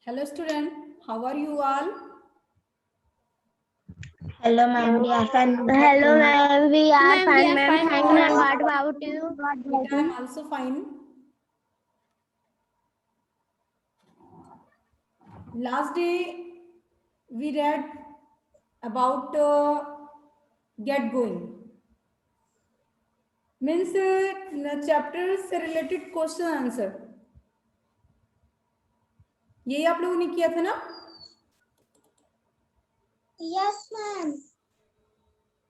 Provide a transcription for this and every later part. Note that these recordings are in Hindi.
Hello student, how are you all? Hello ma'am, we are fine. Hello ma'am, we are fine ma'am. fine, Thank you ma'am. What about you? Beta, I'm also fine. Last day we read about get going. Means chapter से related question answer. यही आप लोगों ने किया था ना? Yes ma'am.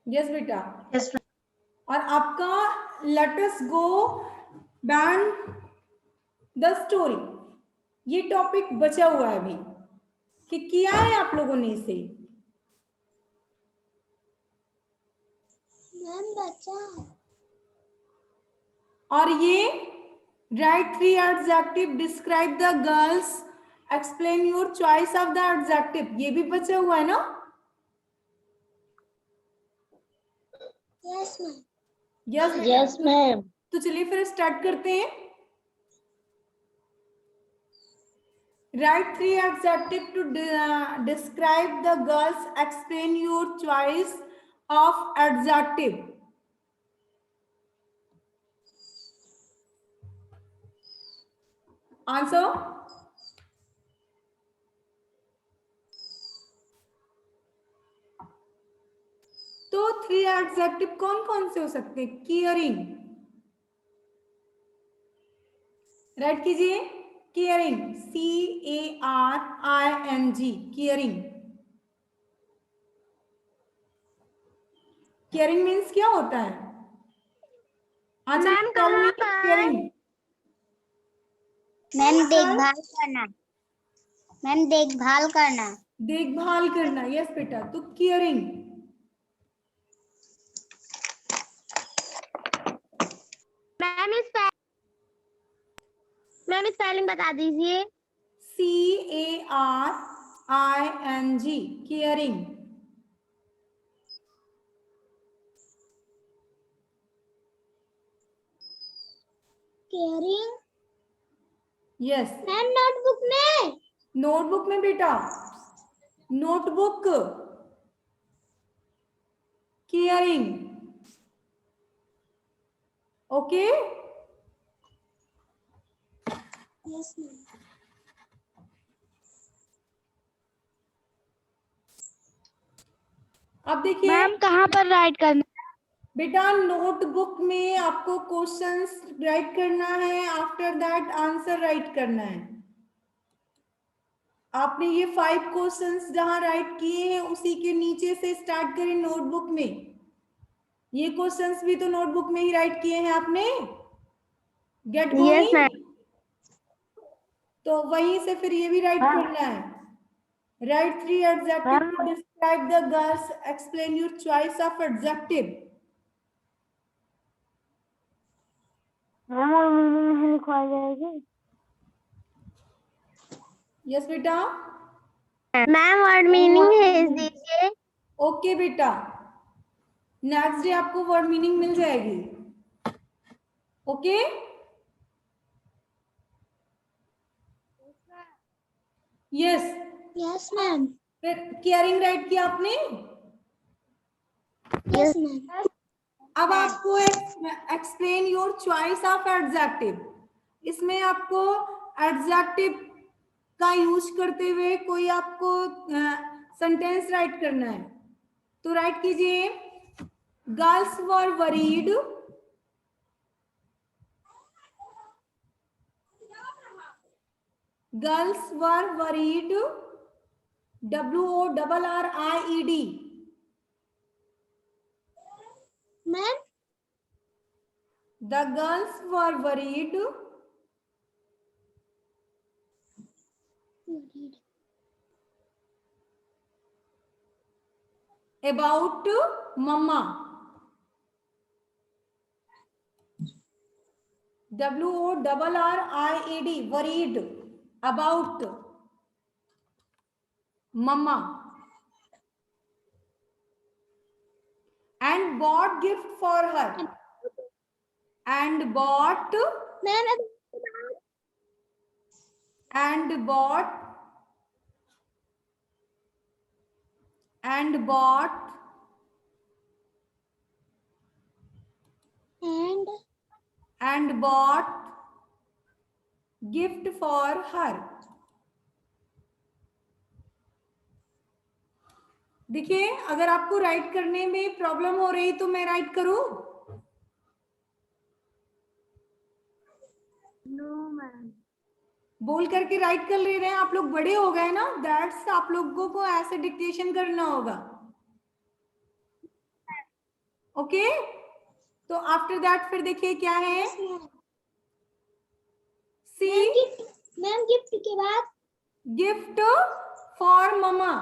Yes बेटा. Yes ma'am. और आपका let us go band the story. ये टॉपिक बचा हुआ है अभी कि किया है आप लोगों ने इसे? मैम बचा. और ये write 3 adjective, describe the girls, explain your choice of the adjective, ये भी बचा हुआ है ना? Yes ma'am. Yes ma'am. तो चलिए फिर स्टार्ट करते हैं. Write 3 adjective to describe the girls, explain your choice of adjective. Answer. तो 3 एडजेक्टिव कौन कौन से हो सकते हैं? केयरिंग, राइट कीजिए. Caring, CARING, caring. Caring means क्या होता है? मैम कहाँ पर? केयरिंग मैम देखभाल करना. मैम देखभाल करना. देखभाल करना. यस बेटा. तो केयरिंग. मैम स्पेलिंग बता दीजिए. CARING, caring. Caring. Yes. Ma'am notebook में. नोटबुक में बेटा. Notebook, caring. Okay. Yes ma'am. अब देखिए मैम कहाँ पर राइट करना? बेटा, नोटबुक में आपको क्वेश्चंस राइट करना है, आफ्टर दैट आंसर राइट करना है. आपने ये 5 क्वेश्चंस जहां राइट किए हैं उसी के नीचे से स्टार्ट करें नोटबुक में. ये क्वेश्चंस भी तो नोटबुक में ही राइट किए हैं आपने. Get going. तो वहीं से फिर ये भी राइट करना है. Write 3 adjective to describe the girls, explain your choice of adjective. लिखवा जाएगी. यस बेटा. मैम वर्ड मीनिंग भेज दीजिए. ओके बेटा, नेक्स्ट डे आपको वर्ड मीनिंग मिल जाएगी. ओके. यस. Yes ma'am. फिर केयरिंग राइट किया आपने. Yes ma'am. अब आपको explain your choice of adjective. इसमें आपको एडजेक्टिव का यूज करते हुए कोई आपको सेंटेंस राइट करना है. तो राइट कीजिए. Girls were worried. Girls were worried. WORRIED. Ma'am. The girls were worried about mama. WORRIED, worried about mama. And bought gift for her. And bought ma'am and bought and bought and bought gift for her. देखिए, अगर आपको राइट करने में प्रॉब्लम हो रही तो मैं राइट करूं? No ma'am. बोल करके राइट कर ले रहे हैं आप लोग, बड़े हो गए ना, दैट्स आप लोगों को ऐसे डिक्टेशन करना होगा। ओके, तो आफ्टर दैट फिर देखिए क्या है, सी मैम गिफ्ट के बाद gift for mama.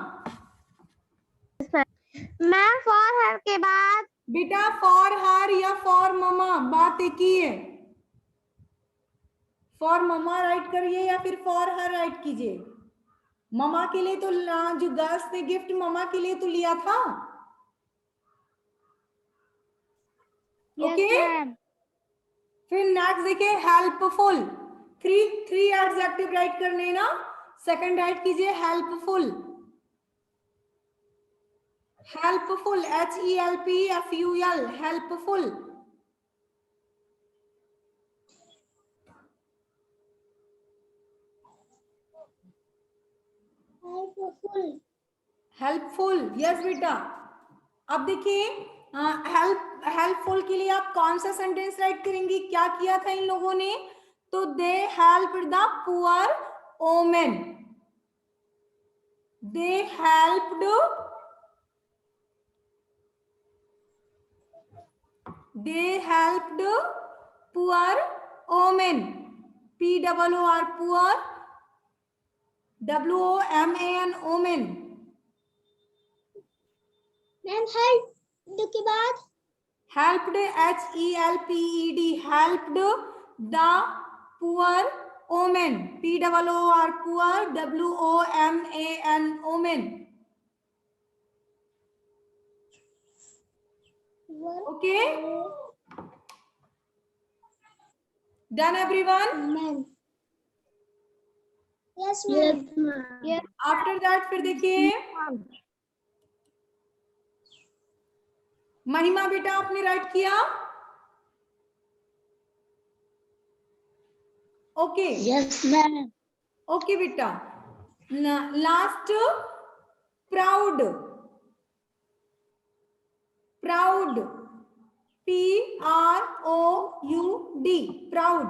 Ma'am for her के बाद बेटा फॉर हर या फॉर ममा बात एक ही है। फॉर ममा राइट करिए या फिर फॉर हर राइट कीजिए। ममा के लिए तो जो गर्ल्स ने गिफ्ट ममा के लिए तो लिया था। ओके, फिर नेक्स्ट देखिए हेल्पफुल। थ्री एडजेक्टिव राइट करने ना, सेकंड राइट कीजिए helpful. Helpful, HELPFUL, helpful. Helpful, yes बेटा। अब देखिए हेल्पफुल के लिए आप कौन सा सेंटेंस राइट करेंगे, क्या किया था इन लोगों ने, तो they helped the poor woman. They helped poor woman, POOR, poor, WOMAN, woman. Ma'am help के बाद helped, HELPED, helped the poor omen, POOR, poor, WOMAN, omen. Okay, done everyone? Ma'am yes ma'am After that फिर देखिए महिमा बेटा आपने राइट किया। ओके यस मैम ओके बेटा, last proud, proud, PROUD, proud.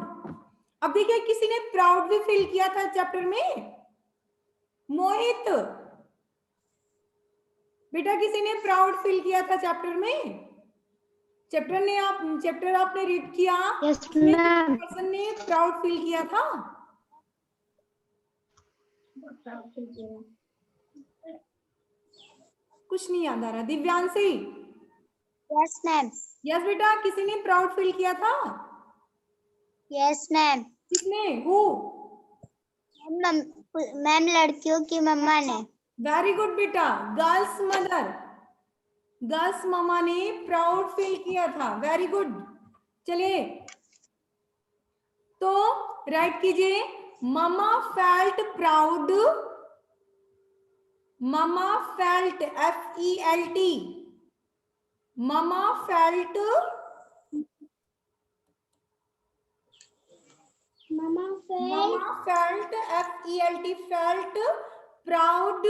अब देखिए किसी ने प्राउड भी फिल किया था चैप्टर में, मोहित बेटा किसी ने प्राउड फिल किया था चैप्टर में। चैप्टर आपने रीड किया, यस उसमें मैम। पर्सन ने प्राउड फील किया था। कुछ नहीं याद आ रहा, दिव्यांशी। यस मैम यस बेटा, किसी ने प्राउड फील किया था। यस मैम किसने, हु? मैम लड़कियों की मम्मा ने। वेरी गुड बेटा, गर्ल्स मदर, गर्ल्स ममा ने प्राउड फील किया था। Very good. चलिए तो राइट कीजिए, mama felt proud, mama felt, FELT, mama felt, mama felt, FELT, felt proud,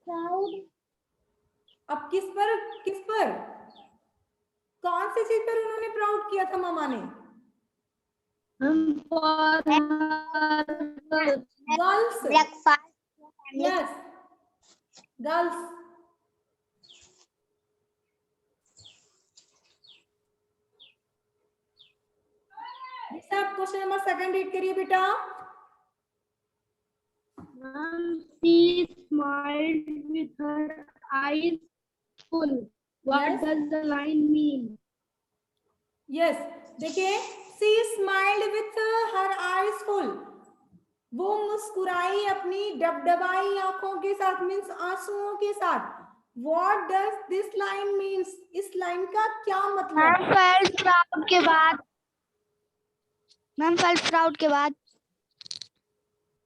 proud. अब किस पर कौन सी चीज पर उन्होंने प्राउड किया था ममा ने? Girls, breakfast. Yes girls. आप क्वेश्चन नंबर सेकंड रीड करिए बेटा। She smiled with her eyes full. What Yes. does the line mean? Yes देखिए, she smiled with her eyes full, वो मुस्कुराई अपनी डबडबाई आंखों के साथ, मीन्स आंसुओं के साथ। What does this line means, इस लाइन का क्या मतलब? Felt proud के बाद मैम felt proud के बाद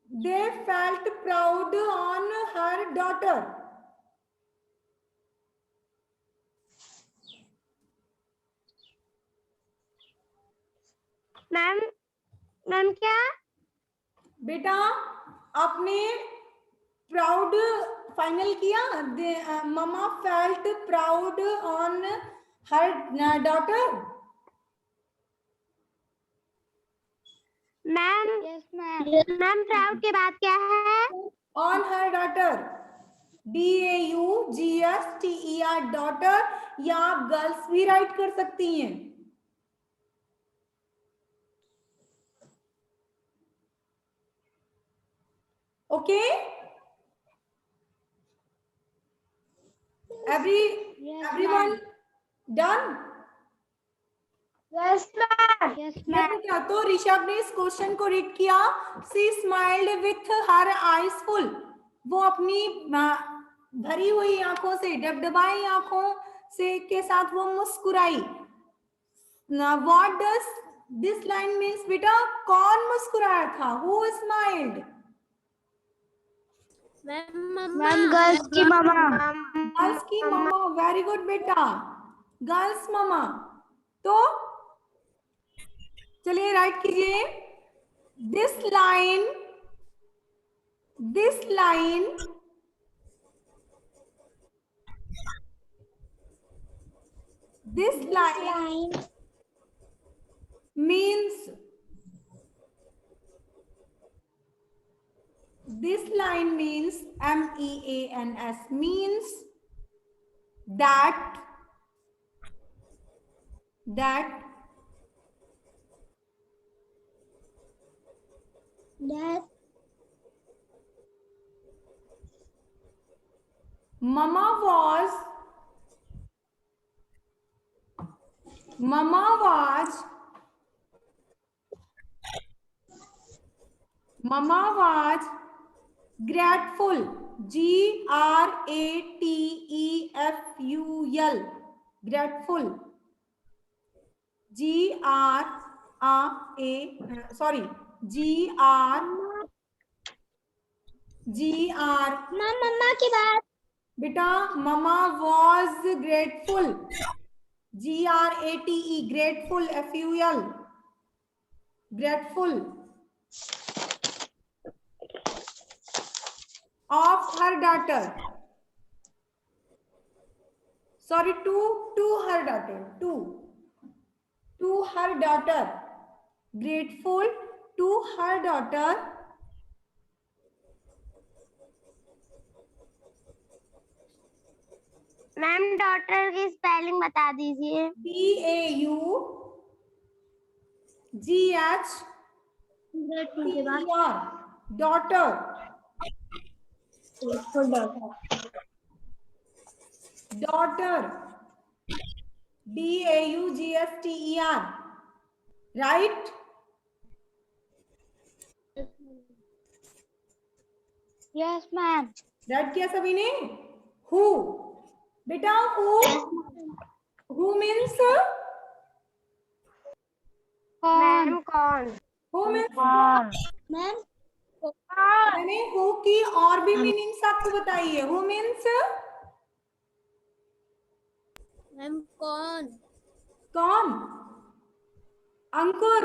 they felt proud on her daughter. Ma'am क्या बेटा आपने प्राउड फाइनल किया. Mama felt proud on her daughter. Ma'am ma'am proud के बाद क्या है on her daughter. DAUGSTER daughter, या आप गर्ल्स भी राइट कर सकती हैं. Okay everyone done. Yes ma'am बेटा तो ऋषभ ने इस क्वेश्चन को रीड किया. She smiled with her eyes full. वो अपनी भरी हुई आंखों से, डबडबाई आंखों से के साथ वो मुस्कुराई. What does this line means? बेटा कौन मुस्कुराया था? Who smiled? मैम गर्ल्स की मम्मा गर्ल्स की मम्मा. वेरी गुड बेटा, गर्ल्स मम्मा. तो चलिए राइट कीजिए. This line means, this line means, MEANS, means that mama was grateful. GRATEFUL, grateful. मम्मा की बात बेटा mama was grateful. GRATE, grateful. FUL, grateful of her daughter. Sorry, to her daughter. To her daughter. Grateful to her daughter. Ma'am daughter की स्पेलिंग बता दीजिए DAUGHTER, daughter. Daughter, DAUGHTER, right? Yes ma'am right किया सभी ने. हु बेटा, हु मीन्स कौन हु मीन्स मैम मैंने हु की और भी मीनिंग्स आपको बताई है. हु मीन्स मैम कौन अंकुर.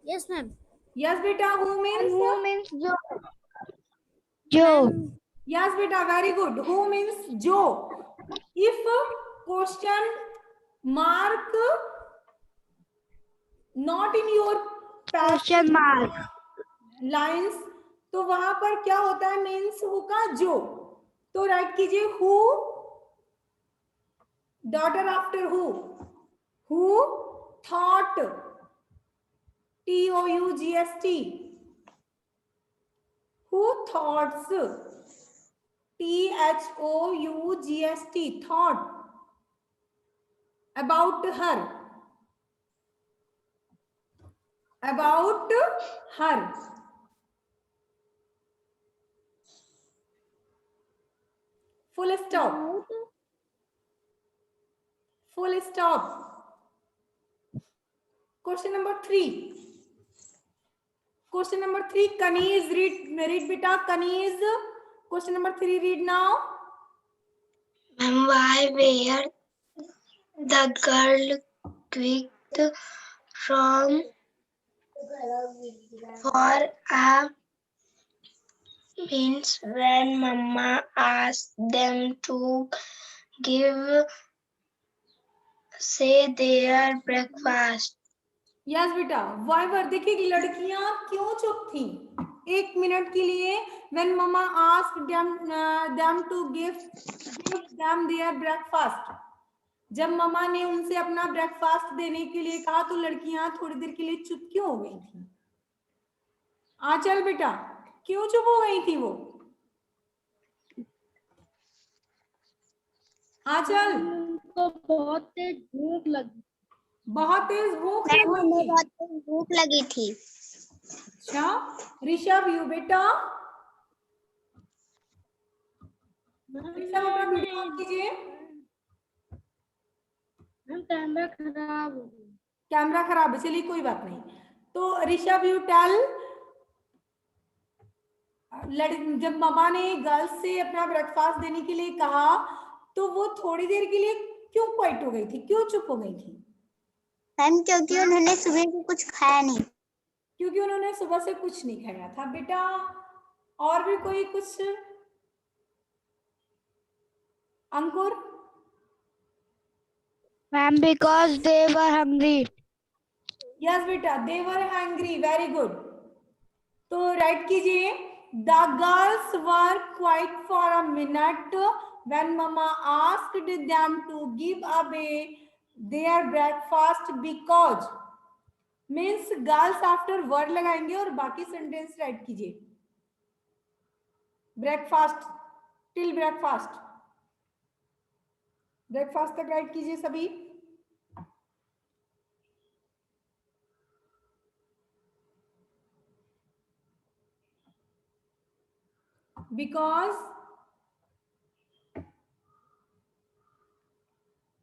यस मैम यस बेटा, हु मीन्स जो yes beta, very good. Who means जो. If question mark not in your question mark lines, तो वहां पर क्या होता है? मीन्स हु का जो. तो राइट कीजिए who, daughter after who thought, TOUGST, who thoughts, THOUGST, thought about her. Full stop. Question number 3. Question number 3. Kaneez, read beta. Kaneez. Question number 3. Read now. Ma'am, why were the girl kicked from for a means when Mama asked them to give say their breakfast? Yes बेटा, वाई वर, देखिए लड़कियां क्यों चुप थी 1 मिनट के लिए? When mama asked them to give them their breakfast, जब ममा ने उनसे अपना ब्रेकफास्ट देने के लिए कहा तो लड़कियां थोड़ी देर के लिए चुप क्यों हो गई थी? आंचल बेटा, क्यों चुप हो गई थी वो? आंचल, उनको बहुत तेज भूख लगी। बहुत तेज भूख मैम लगी हमें थी। बहुत तेज भूख लगी थी। अच्छा, ऋषभ, यू बेटा, ऋषभ अपना वीडियो ऑन कीजिए। कैमरा खराब हो गया। कैमरा खराब है, चलिए कोई बात नहीं। तो ऋषभ, यू टेल, जब ममा ने गर्ल्स से अपना ब्रेकफास्ट देने के लिए कहा तो वो थोड़ी देर के लिए क्यों क्वाइट हो गई थी, क्यों चुप हो गई थी? मैम क्योंकि उन्होंने सुबह से कुछ खाया नहीं। क्योंकि उन्होंने सुबह से कुछ नहीं खाया था। बेटा और भी कोई कुछ? Ankur? Ma'am because they were hungry. Yes बेटा, they were hungry, very good. तो राइट कीजिए, the girls were quiet for a minute when mama asked them to give away there breakfast because, means girls after word लगाएंगे और बाकी सेंटेंस राइट कीजिए। ब्रेकफास्ट, टिल ब्रेकफास्ट, ब्रेकफास्ट तक राइट कीजिए सभी। Because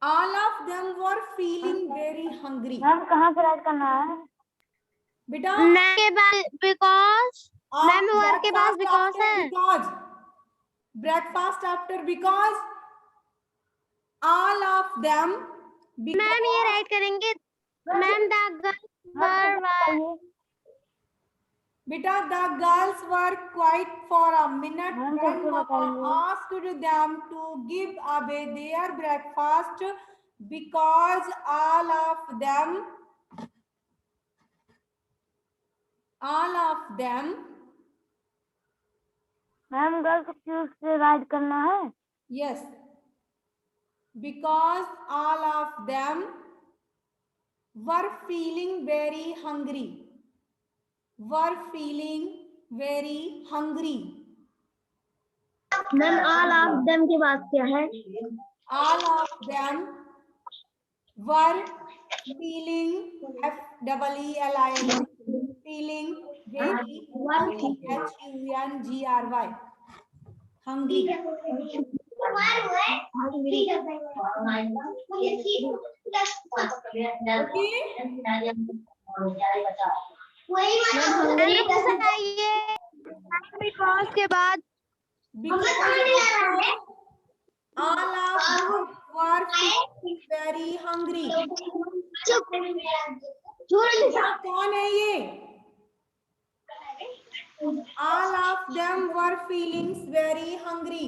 all of them were feeling very hungry. Ma'am कहाँ से राइट करना है? बेटा मैम के बाद बिकॉज, मैम वर्क के पास बिकॉज है। Because, breakfast after because, all of them, ma'am ये राइट करेंगे। मैम द गर्ल्स वर, बेटा the girls were quiet for a minute when mama asked them to give away their breakfast because all of them ma'am girls क्यों से राइट करना है? yes, because all of them were feeling very hungry, were feeling very hungry. Ma'am all of them की बात क्या है? All of them were feeling, FEELING, feeling very hungry, HUNGRY, hungry. Because के बाद Because all of them were feeling very hungry. कौन है ये? All of them were feeling very hungry.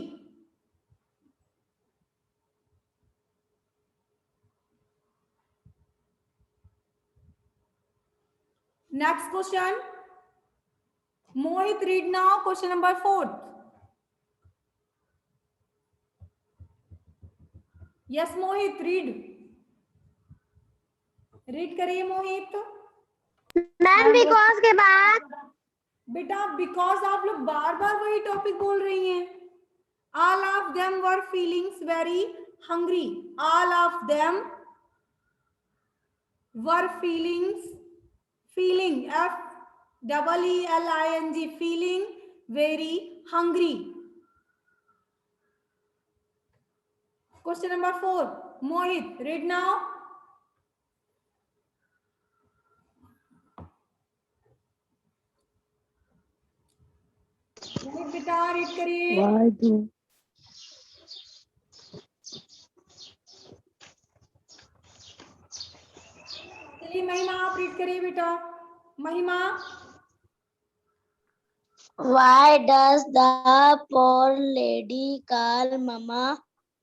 Next question. Mohit, read now question number 4. Yes, Mohit, read. Read करिए मोहित। मैम बिकॉज के बाद बेटा बिकॉज आप लोग बार बार वही टॉपिक बोल रही हैं। All of them were feeling very hungry. All of them were feeling, FEELING, feeling very hungry. Question number 4. Mohit, read now. बेटा रीड करिए। Why do चलिए महिमा आप रीड करिए बेटा। महिमा। Why does the poor lady call Mama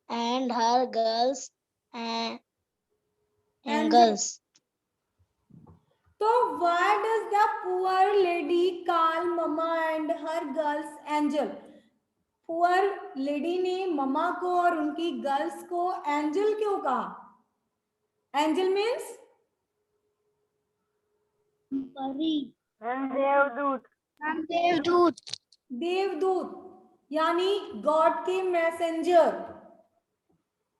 and her girls and girls? तो why does the poor lady call mama and her girls angel? Poor lady ने ममा को और उनकी गर्ल्स को एंजल क्यों कहा? एंजल मीन्स देवदूत। देवदूत। देवदूत, यानी गॉड के मैसेंजर,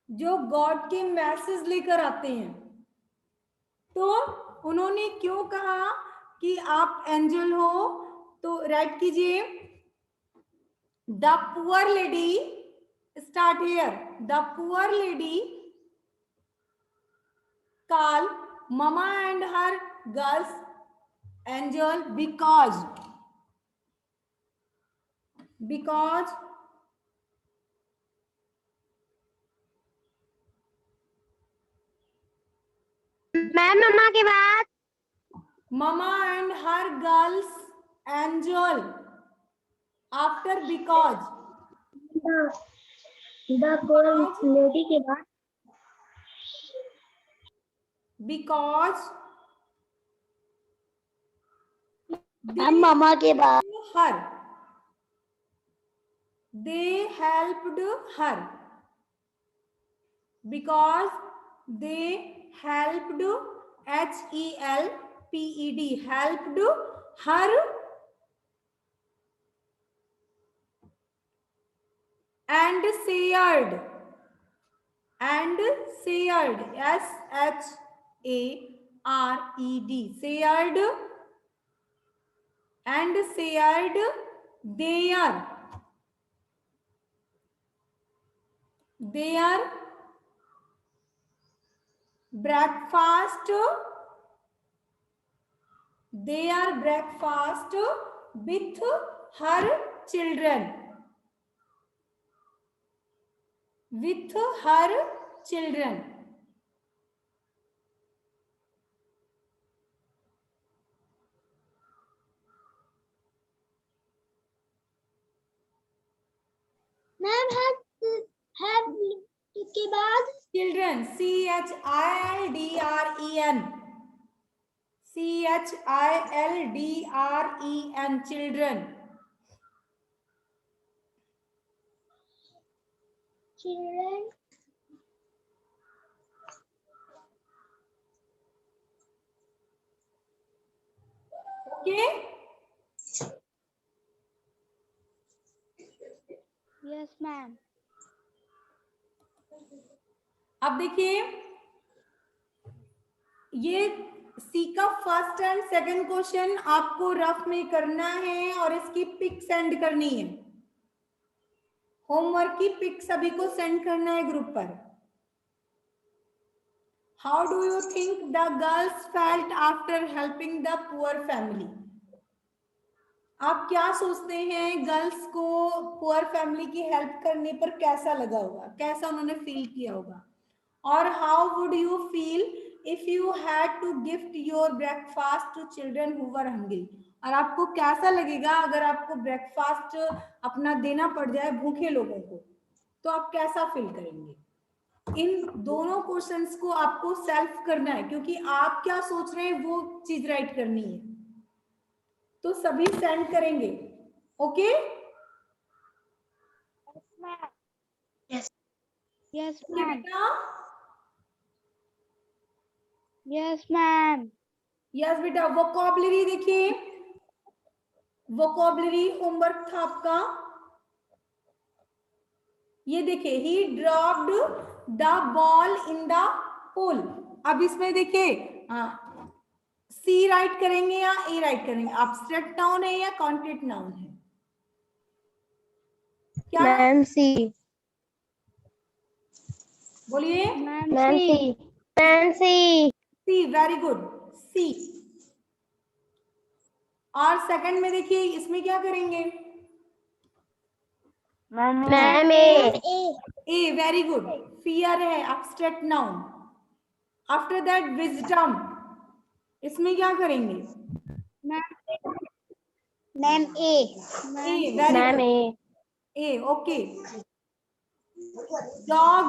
जो गॉड के मैसेज लेकर आते हैं। तो उन्होंने क्यों कहा कि आप एंजल हो? तो राइट कीजिए। The poor lady, start here, the poor lady call mama and her girls angel because ma'am mama के बाद mama and her girls angel, after because The poor lady के बाद because हम मामा के बाद her, they helped her, because they helped, HELPED, helped her and shared, SHARED, shared and shared their breakfast with her children, ma'am have के बाद children, CHILDREN, children. children Okay. Yes ma'am. अब देखिए, ये सी का फर्स्ट एंड सेकंड क्वेश्चन आपको रफ में करना है और इसकी पिक सेंड करनी है। होमवर्क की पिक सभी को सेंड करना है ग्रुप पर। How do you think the girls felt after helping the poor family? आप क्या सोचते हैं गर्ल्स को पुअर फैमिली की हेल्प करने पर कैसा लगा होगा, कैसा उन्होंने फील किया होगा? और how would you feel if you had to gift your breakfast to children who were hungry? और आपको कैसा लगेगा अगर आपको ब्रेकफास्ट अपना देना पड़ जाए भूखे लोगों को, तो आप कैसा फील करेंगे? इन दोनों क्वेश्चंस को आपको सेल्फ करना है, क्योंकि आप क्या सोच रहे हैं वो चीज राइट करनी है। तो सभी सेंड करेंगे, ओके? Yes ma'am. बेटा, यस मैम। यस बेटा। वोकैबुलरी देखिए, वोकैबुलरी होमवर्क था आपका। ये देखिए, ही dropped the ball in the pool. अब इसमें देखिए, सी राइट करेंगे या ए राइट करेंगे? एब्स्ट्रैक्ट नाउन है या कॉन्क्रीट नाउन है? क्या मैम सी। बोलिए। मैम सी। मैम सी। सी, वेरी गुड, सी। और सेकंड में देखिए, इसमें क्या करेंगे? मैम ए ए, वेरी गुड। फियर है abstract noun. After that wisdom, इसमें क्या करेंगे? मैम ए ए, वेरी मैम गुड। ए ए, ओके। डॉग,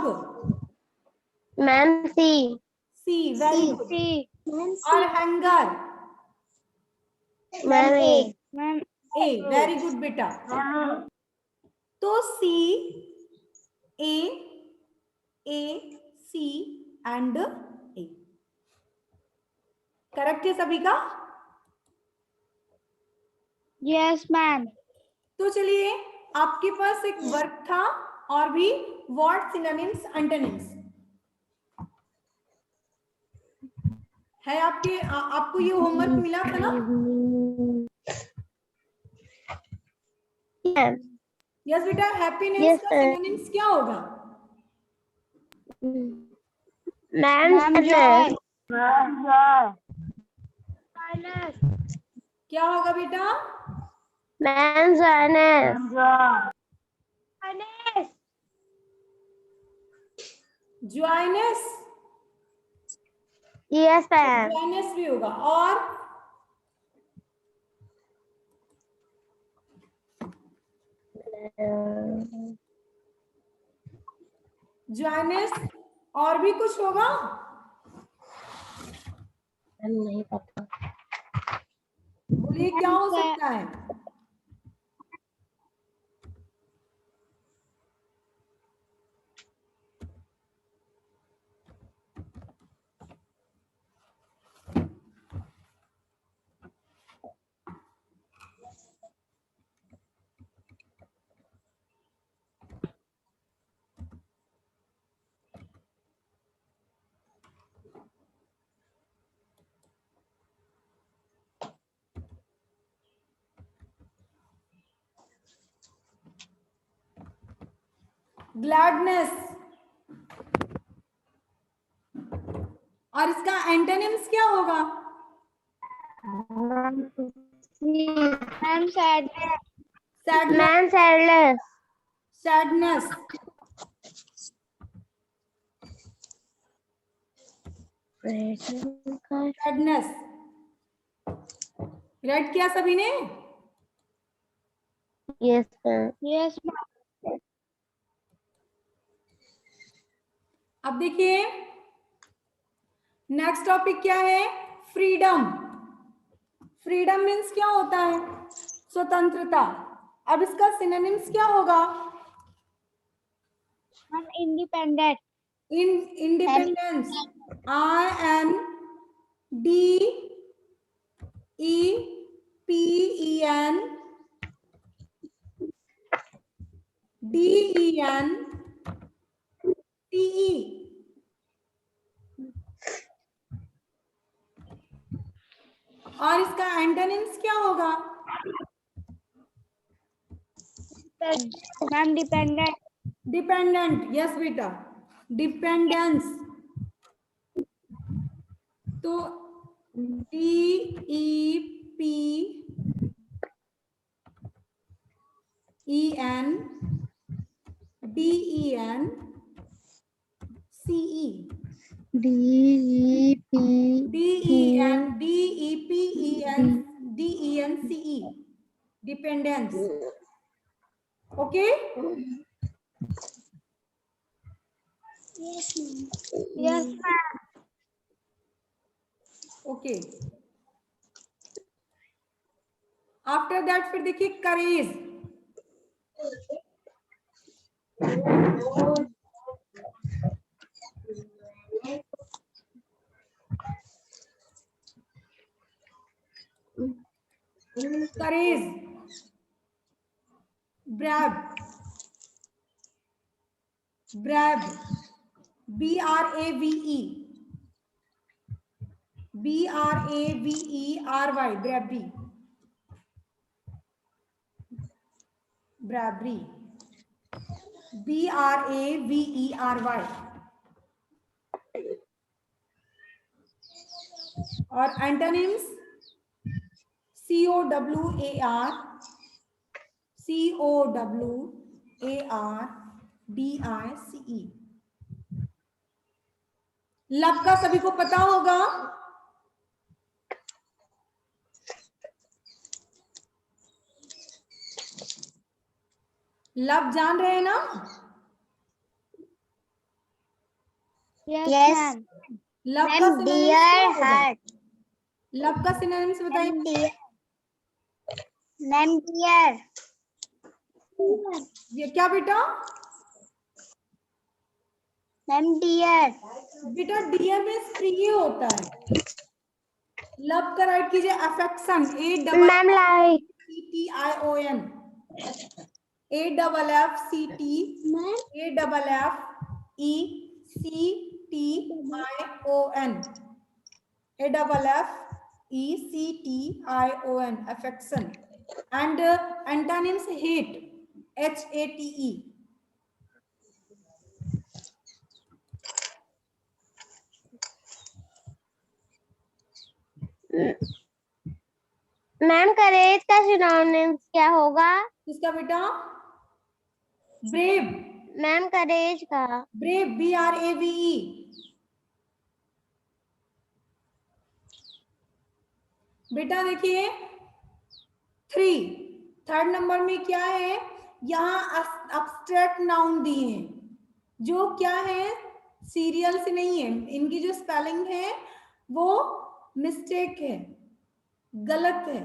मैम सी सी, वेरी गुड। सी और हैंगर, मैम ए मैम ए, वेरी गुड बेटा। तो सी, ए, सी एंड ए, करेक्ट है सभी का? Yes ma'am. तो चलिए, आपके पास एक वर्क था और भी व्हाट, सिनोनिम्स, एंटोनिम्स है आपके। आपको ये होमवर्क मिला था ना? यस बेटा। हैप्पीनेस Yes, का sir. सिनोनिम्स क्या होगा? मैम जॉय क्या होगा बेटा? मैम जॉयनेस ज्वाइनेस, यस मैम ज्वाइनेस भी होगा। और ज्वाइनेस, और भी कुछ होगा? नहीं पता। बोलिए क्या हो सकता है? ग्लैडनेस। और इसका एंटोनिम्स क्या होगा? Ma'am sadness sadness, ma'am sadness sadness, sadness. Right किया सभी ने? यस मैम यस अब देखिए, नेक्स्ट टॉपिक क्या है? फ्रीडम। फ्रीडम मीन्स क्या होता है? स्वतंत्रता। अब इसका सिनोनिम्स क्या होगा? Ma'am independent independence, INDEPEN, DENTE। और इसका एंटोनिम्स क्या होगा? मैम डिपेंडेंट डिपेंडेंट, यस बेटा। डिपेंडेंस, तो DEPENDENCE, DEPENDENCE, dependence. Okay. Yes okay. After that फिर देखिए करेज। करेज, ब्रैब, ब्रैब, BRAVE, BRAVERY, ब्रैबरी, ब्रैबरी, BRAVERY। और एंटोनिम्स COWAR, COW, ARDICE। लब का सभी को पता होगा। लब जान रहे हैं ना? Yes, Yes. ma'am. लब का Ma'am, सिनोनिम्स dear क्या होगा? heart. लब का सिनोनिम्स बताइए। Ma'am, dear. Ma'am, dear. ये क्या बेटा? Ma'am, dear. बेटा डियर में प्रिय होता है। लब का राइट कीजिए affection, ma'am like AFFCTION, AFFECTION, affection. And antonyms hate, HATE. Ma'am courage का सिनोनिम्स क्या होगा? किसका बेटा? ब्रेव। मैम करेज का ब्रेव, BRAVE। बेटा देखिए 3 नंबर में क्या है, यहाँ अब्स्ट्रैक्ट नाउन दिए हैं जो क्या है, सीरियल से नहीं है। इनकी जो स्पेलिंग है वो मिस्टेक है, गलत है,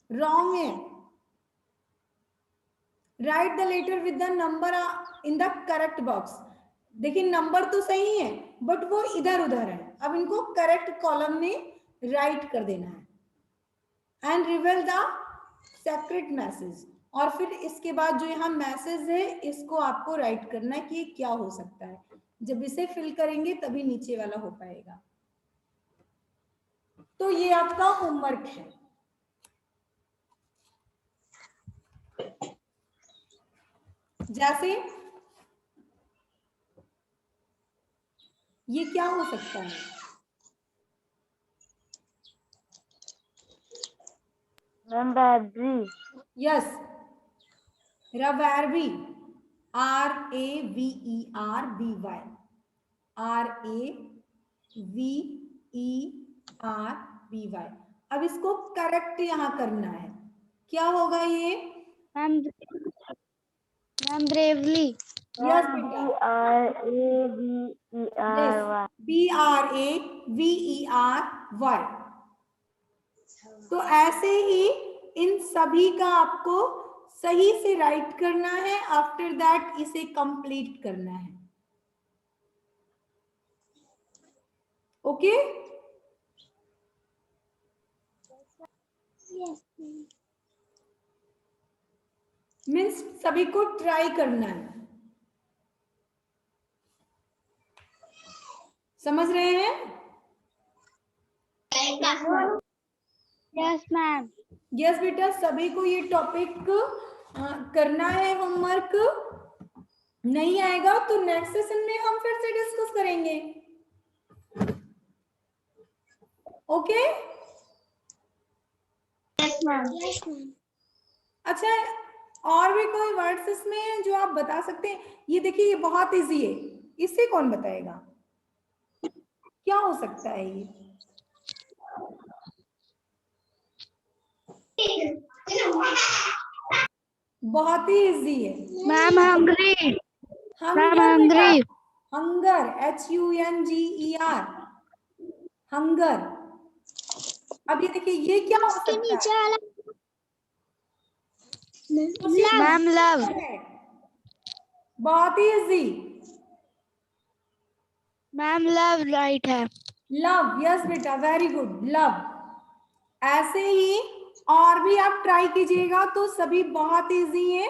रॉन्ग है। Write the letter with the number in the correct box. देखिए नंबर तो सही है बट वो इधर उधर है, अब इनको करेक्ट कॉलम में राइट कर देना है। And reveal the secret message, और फिर इसके बाद जो यहाँ मैसेज है इसको आपको राइट करना है कि ये क्या हो सकता है। जब इसे फिल करेंगे तभी नीचे वाला हो पाएगा। तो ये आपका होमवर्क है। जैसे ये क्या हो सकता है? मैम बैटरी यस, रवैरबी, RAVERBY, RAVERBY। अब इसको करेक्ट यहां करना है। क्या होगा ये? Ma'am, bravely. यस बेटा, यस, BRAVERY। तो ऐसे ही इन सभी का आपको सही से राइट करना है, आफ्टर दैट इसे कंप्लीट करना है। ओके? Yes. मीन्स सभी को ट्राई करना है। समझ रहे हैं? Yes, ma'am. यस बेटा, सभी को ये टॉपिक करना है। होमवर्क नहीं आएगा तो नेक्स्ट सेशन में हम फिर से डिस्कस करेंगे। Okay? Yes, ma'am. Yes, ma'am. अच्छा, और भी कोई वर्ड्स इसमें जो आप बता सकते हैं? ये देखिए ये बहुत इजी है, इसे कौन बताएगा? क्या हो सकता है ये? बहुत ही इजी है। Ma'am, hungry. Ma'am, हंगर बेटा, hungry. Hunger, HUNGER, hunger. अब ये देखिए ये क्या हो सकता है? Ma'am, love. बहुत ही इजी। Ma'am, love right है. लव, यस बेटा, वेरी गुड, लव। ऐसे ही और भी आप ट्राई कीजिएगा तो सभी बहुत इजी है,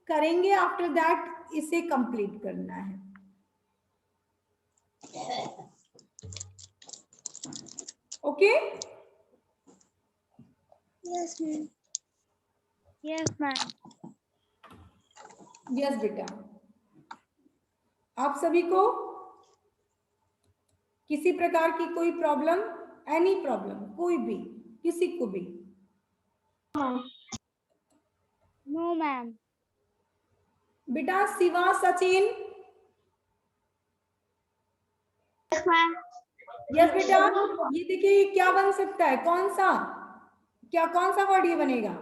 करेंगे। आफ्टर दैट इसे कंप्लीट करना है। Okay? Yes, ma'am. Yes, ma'am. Yes बेटा, आप सभी को किसी प्रकार की कोई प्रॉब्लम, एनी प्रॉब्लम, कोई भी, किसी को भी? No, ma'am. बेटा शिवा, सचिन, यस बेटा। ये देखिए क्या बन सकता है, कौन सा वर्ड ये बनेगा?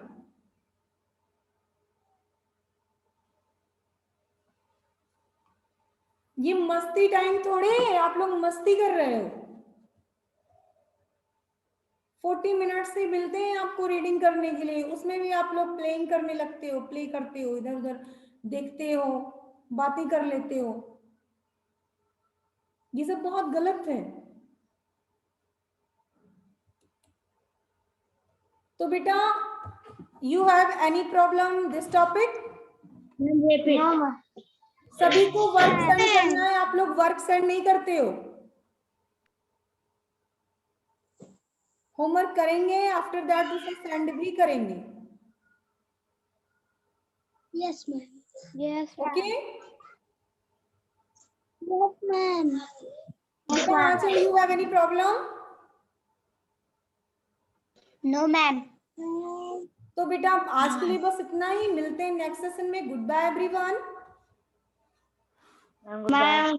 ये मस्ती टाइम थोड़े है, आप लोग मस्ती कर रहे हो। 40 मिनट से मिलते हैं आपको रीडिंग करने के लिए, उसमें भी आप लोग प्लेइंग करने लगते हो, प्ले करते हो, इधर उधर देखते हो, बातें कर लेते हो। ये सब बहुत गलत है। तो बेटा you have any problem this topic? सभी को वर्क सेंड करना है, आप लोग वर्क सेंड नहीं करते हो। होमवर्क करेंगे, आफ्टर दैट उसे सेंड भी करेंगे। Yes ma'am. Yes okay yes ma'am. बेटा Aanchal, you have any problem? No ma'am. तो बेटा आज के लिए बस इतना ही, मिलते हैं नेक्स्ट सेशन में। Goodbye everyone. मैम।